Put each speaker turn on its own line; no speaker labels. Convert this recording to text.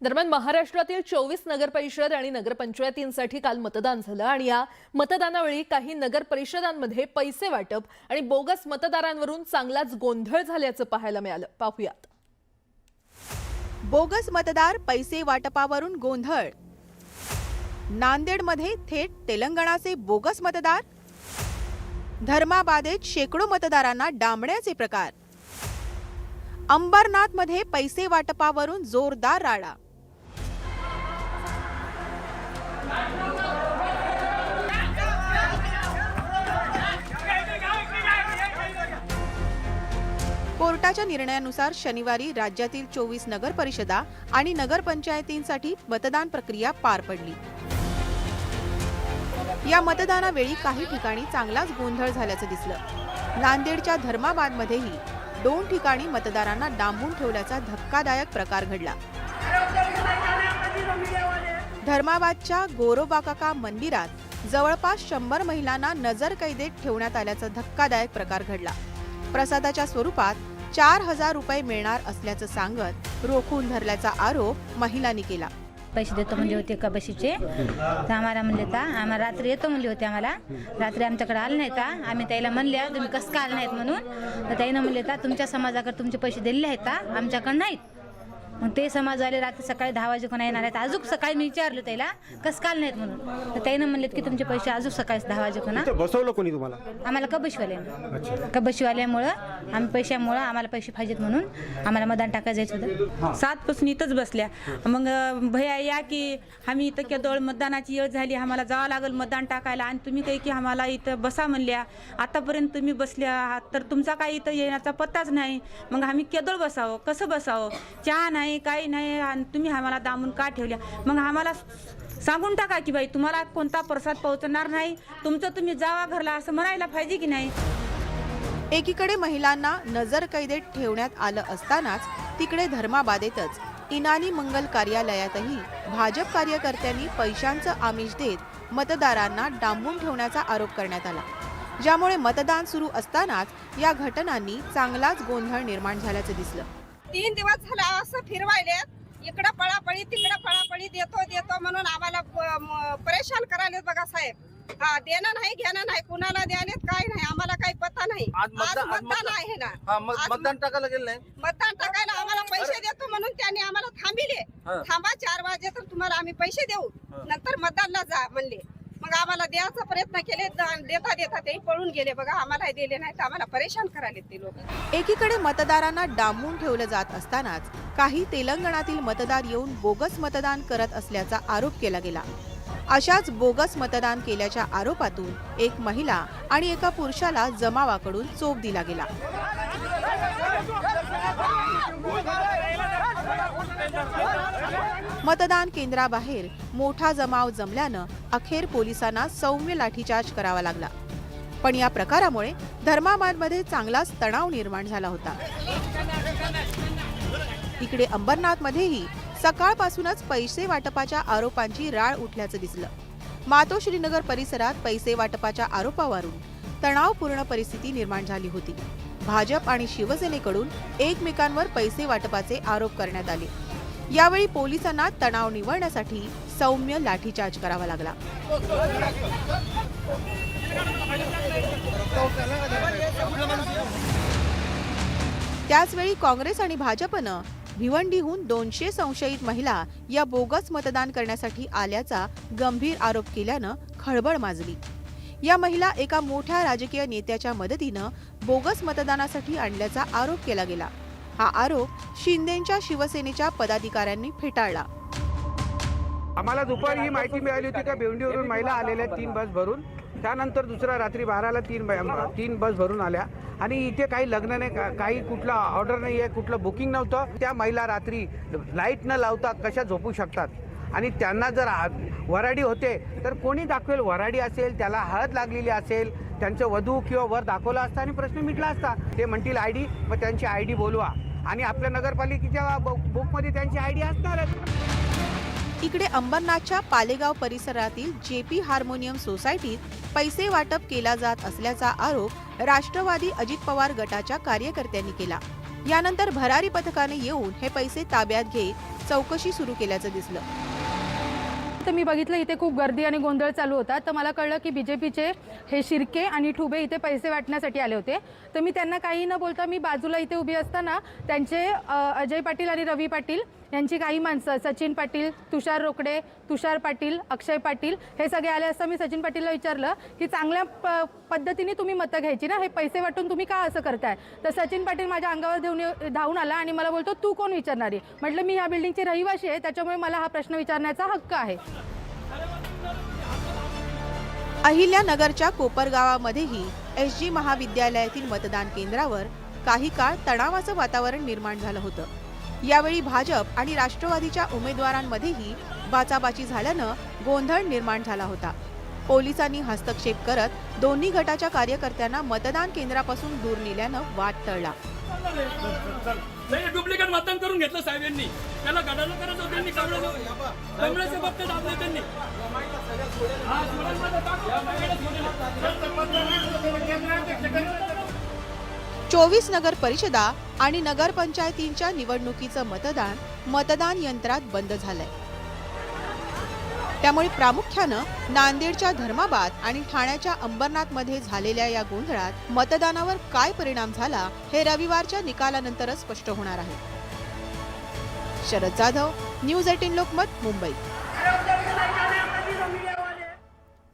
दरम्यान महाराष्ट्रातील 24 नगरपरिषद आणि नगरपंचायतींसाठी काल मतदान झालं आणि या मतदानावेळी काही नगरपरिषदांमध्ये पैसे वाटप आणि बोगस मतदारांवरून चांगलाच गोंधळ झाल्याचं पाहायला मिळालं। पाहूयात।
बोगस मतदार पैसे वाटपावरून गोंधळ। नांदेडमध्ये थेट तेलंगणाचे बोगस मतदार। धर्माबादेत शेकडो मतदारांना डांबण्याचे प्रकार। अंबरनाथमध्ये पैसे वाटपावरून जोरदार राडा। कोर्टाच्या निर्णयानुसार शनिवारी राज्यातील 24 नगरपरिषदा आणि नगरपंचायतींसाठी मतदान प्रक्रिया पार पडली। या मतदानावेळी काही ठिकाणी चांगलाच गोंधळ झाल्याचं दिसलं। नांदेडच्या धर्माबादमध्येही 2 ठिकाणी मतदारांना डांबून ठेवल्याचा धक्कादायक प्रकार घडला। धर्माबादच्या गोरोबाकाका मंदिरात जवळपास 100 महिलांना नजरकैदेत ठेवण्यात आल्याचा धक्कादायक प्रकार घडला। प्रसादाच्या स्वरूपात 4000 रुपये मिळणार असल्याचं सांगत रोखून धरल्याचा आरोप महिलांनी केला।
पैसे देतो म्हणजे होते का बशीचे, तर आम्हाला म्हणले का आम्हाला रात्री येतो म्हणले होते, आम्हाला रात्री आमच्याकडे आले नाही का, आम्ही त्याला म्हणल्या तुम्ही कसं का आले नाहीत म्हणून, तर त्यानं म्हणले का तुमच्या समाजाकडे तुमचे पैसे दिलेले आहेत का, आमच्याकडे नाहीत। मग ते समाजवाले रात्री सकाळी 10 वाजेपर्यंत येणार आहेत। अजून सकाळी मी विचारलं त्याला कसं काल नाहीत म्हणून, तर त्यानं म्हणलेत की तुमचे पैसे अजून सकाळी 10 वाजेपर्यंत
बसवलं कोणी तुम्हाला?
आम्हाला कबशीवाल्यामुळं आम्ही पैशामुळं आम्हाला पैसे पाहिजेत म्हणून आम्हाला मतदान टाकायचं होतं।
7 पासून इथंच बसल्या। मग भैया या की आम्ही इथं केवळ मतदानाची वेळ झाली, आम्हाला जावं लागेल मतदान टाकायला आणि तुम्ही काही की आम्हाला इथं बसा म्हणल्या, आतापर्यंत तुम्ही बसल्या आहात तर तुमचा काही इथं येण्याचा पत्ताच नाही। मग आम्ही केवळ बसावं, कसं बसावं, चहा नाही काही नाही आणि तुम्ही आम्हाला दामून का ठेवल्या। मग आम्हाला सांगून टाका की बाई तुम्हाला कोणता प्रसाद पोहोचणार नाही, तुमचं तुम्ही जावा घरला असं म्हणायला पाहिजे की नाही।
एकीकडे महिलांना नजरकैदेत ठेवण्यात आलं असतानाच तिकडे धर्माबादेतच इनानी मंगल कार्यालयातही भाजप कार्यकर्त्यांनी पैशांचं आमिष देत मतदारांना डांबून ठेवण्याचा आरोप करण्यात आला, ज्यामुळे मतदान सुरू असतानाच या घटनांनी चांगलाच गोंधळ निर्माण झाल्याचं दिसलं।
3 दिवस झाला असं फिरवायलेत, इकडं पळापळी तिकडं पळापळी, देतो म्हणून आम्हाला परेशान करायलेत बघा साहेब। देणं नाही घेणं नाही, कुणाला द्यालेत काय नाही आम्हाला काही पत्ता नाही। आज मतदान आहे ना,
मतदान टाकायला गेलं नाही,
मतदान टाकायला आम्हाला पैसे देतो म्हणून त्यांनी आम्हाला थांबिले, थांबा 4 वाजे तर तुम्हाला आम्ही पैसे देऊ, नंतर मतदानला जा म्हणले। मग आम्हाला द्यायचा प्रयत्न केले, देता ते पळून गेले बघा, आम्हाला दिले नाही तर आम्हाला परेशान करायलेत ते लोक।
एकीकडे मतदारांना डांबून ठेवलं जात असतानाच काही तेलंगणातील मतदार येऊन बोगस मतदान करत असल्याचा आरोप केला गेला। अशाच बोगस मतदान केल्याच्या आरोपातून एक महिला आणि एका पुरुषाला जमावाकडून चोप दिला गेला। मतदान केंद्राबाहेर मोठा जमाव जमल्यानं अखेर पोलिसांना सौम्य लाठीचार्ज करावा लागला। पण या प्रकारामुळे धर्माबादमध्ये चांगलाच तणाव निर्माण झाला होता। इकडे अंबरनाथमध्येही सकाळपासूनच पैसे वाटपाच्या आरोपांची राळ उठल्याचं दिसलं। मातोश्रीनगर परिसरात पैसे वाटपाच्या आरोपावरून तणावपूर्ण परिस्थिती निर्माण झाली होती। भाजप आणि शिवसेनेकडून एकमेकांवर पैसे वाटपाचे आरोप करण्यात आले। यावेळी पोलिसांना तणाव निवळण्यासाठी सौम्य लाठीचार्ज करावा लागला। त्याचवेळी काँग्रेस आणि भाजपनं भिवंडीहून 200 संशयित महिला या बोगस मतदान करण्यासाठी आल्याचा गंभीर आरोप केल्यानं खळबळ माजली। या महिला एका मोठ्या राजकीय नेत्याच्या मदतीनं बोगस मतदानासाठी आणल्याचा आरोप केला गेला। हा आरोप शिंदेच्या शिवसेनेच्या पदाधिकाऱ्यांनी फेटाळला।
आम्हाला दुपारी ही माहिती मिळाली होती का भिवंडीवरून महिला आलेल्या 3 बस भरून, त्यानंतर दुसऱ्या रात्री 12ला 3 बस भरून आल्या आणि इथे काही लग्न नाही, काही कुठला ऑर्डर नाही आहे, कुठलं बुकिंग नव्हतं। त्या महिला रात्री लाईट न लावता कशा झोपू शकतात आणि त्यांना जर वराडी होते तर कोणी दाखवेल, वराडी असेल त्याला हळद लागलेली असेल, त्यांचं वधू किंवा वर दाखवला असता आणि प्रश्न मिटला असता। ते म्हणतील आयडी, मग त्यांची आयडी बोलवा आणि आपल्या नगरपालिकेच्या बुकमध्ये त्यांची आयडी असणारच।
इकडे अंबरनाथच्या पालेगाव परिसरातील जेपी हार्मोनियम सोसायटीत पैसे वाटप केला जात असल्याचा आरोप राष्ट्रवादी अजित पवार गटाच्या कार्यकर्त्यांनी केला। यानंतर भरारी पथकाने येऊन हे पैसे ताब्यात घेत चौकशी सुरू केल्याचं दिसलं.
तर मी बघितलं इथे खूप गर्दी आणि गोंधळ चालू होता. तर मला कळलं की बीजेपीचे हे शिर्के आणि ठुबे इथे पैसे वाटण्यासाठी आले होते. तर मी त्यांना काही न बोलता मी बाजूला इथे उभी असताना त्यांचे अजय पाटील आणि रवी पाटील यांची काही माणसं, सचिन पाटील, तुषार रोकडे, तुषार पाटील, अक्षय पाटील हे सगळे आले असता मी सचिन पाटीलला विचारलं की चांगल्या पद्धतीने तुम्ही मतं घ्यायची ना, हे पैसे वाटून तुम्ही का असं करताय? तर सचिन पाटील माझ्या अंगावर धावून आला आणि मला बोलतो तू कोण विचारणारी? म्हटलं मी ह्या बिल्डिंगचे रहिवासी आहे, त्याच्यामुळे मला हा प्रश्न विचारण्याचा हक्क आहे.
अहिल्यानगरच्या कोपरगावामध्येही एसजी महाविद्यालयातील मतदान केंद्रावर काही काळ तणावाचं वातावरण निर्माण झालं होतं. यावेळी भाजप आणि राष्ट्रवादीच्या उमेदवारांमध्येही बाचाबाची झाल्यानं गोंधळ निर्माण झाला होता. पोलिसांनी हस्तक्षेप करत दोन्ही गटाच्या कार्यकर्त्यांना मतदान केंद्रापासून दूर नेल्यानं वाद टळला.
डुप्लिकेट मतदान करून घेतलं साहेबांनी, त्याला घड्याला करत होते त्यांनी, कमळाचे फक्त दाबले त्यांनी.
24 नगर परिषदा आणि नगरपंचायतींच्या निवडणुकीचं मतदान यंत्रात बंद झालंय. त्यामुळे प्रामुख्यानं नांदेडच्या धर्माबाद आणि ठाण्याच्या अंबरनाथमध्ये झालेल्या या गोंधळात मतदानावर काय परिणाम झाला हे रविवारच्या निकालानंतरच स्पष्ट होणार आहे. शरद जाधव, न्यूज 18 लोकमत, मुंबई.